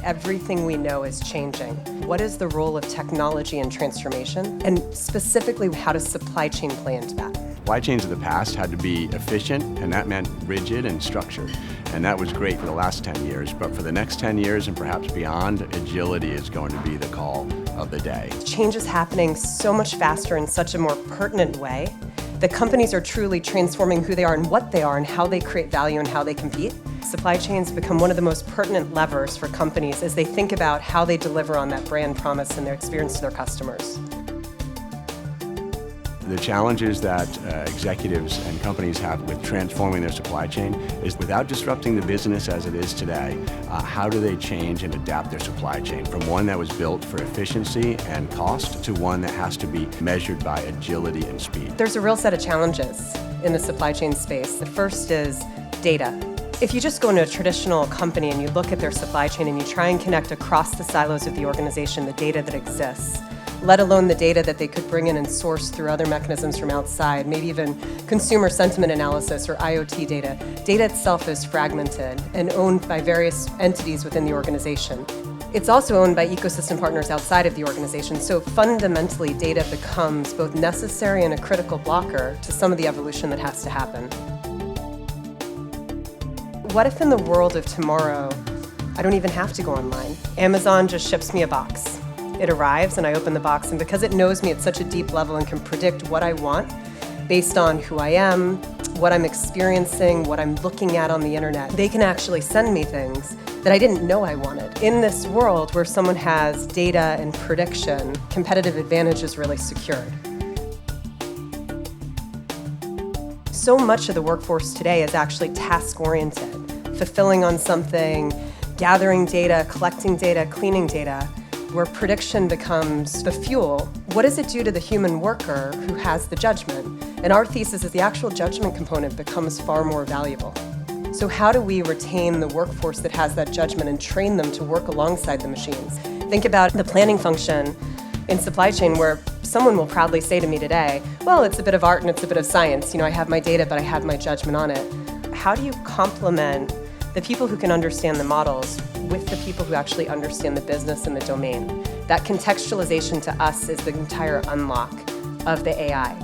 everything we know is changing. What is the role of technology and transformation? And specifically, how does supply chain play into that? Supply chains of the past had to be efficient, and that meant rigid and structured. And that was great for the last 10 years, but for the next 10 years and perhaps beyond, agility is going to be the call of the day. Change is happening so much faster in such a more pertinent way that companies are truly transforming who they are and what they are and how they create value and how they compete. Supply chains become one of the most pertinent levers for companies as they think about how they deliver on that brand promise and their experience to their customers. The challenges that executives and companies have with transforming their supply chain is, without disrupting the business as it is today, how do they change and adapt their supply chain from one that was built for efficiency and cost to one that has to be measured by agility and speed? There's a real set of challenges in the supply chain space. The first is data. If you just go into a traditional company and you look at their supply chain and you try and connect across the silos of the organization the data that exists, let alone the data that they could bring in and source through other mechanisms from outside, maybe even consumer sentiment analysis or IoT data. Data itself is fragmented and owned by various entities within the organization. It's also owned by ecosystem partners outside of the organization, so fundamentally data becomes both necessary and a critical blocker to some of the evolution that has to happen. What if in the world of tomorrow, I don't even have to go online? Amazon just ships me a box. It arrives and I open the box, and because it knows me at such a deep level and can predict what I want based on who I am, what I'm experiencing, what I'm looking at on the internet, they can actually send me things that I didn't know I wanted. In this world where someone has data and prediction, competitive advantage is really secured. So much of the workforce today is actually task-oriented, fulfilling on something, gathering data, collecting data, cleaning data, where prediction becomes the fuel. What does it do to the human worker who has the judgment? And our thesis is the actual judgment component becomes far more valuable. So how do we retain the workforce that has that judgment and train them to work alongside the machines? Think about the planning function in supply chain, where someone will proudly say to me today, well, it's a bit of art and it's a bit of science. You know, I have my data, but I have my judgment on it. How do you complement the people who can understand the models with the people who actually understand the business and the domain? That contextualization to us is the entire unlock of the AI.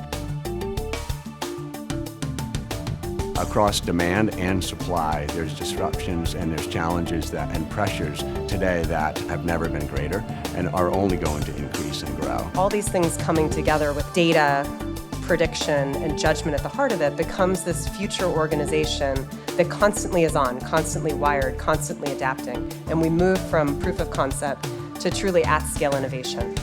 Across demand and supply, there's disruptions and there's challenges and pressures today that have never been greater and are only going to increase and grow. All these things coming together with data, prediction, and judgment at the heart of it becomes this future organization that constantly is on, constantly wired, constantly adapting. And we move from proof of concept to truly at-scale innovation.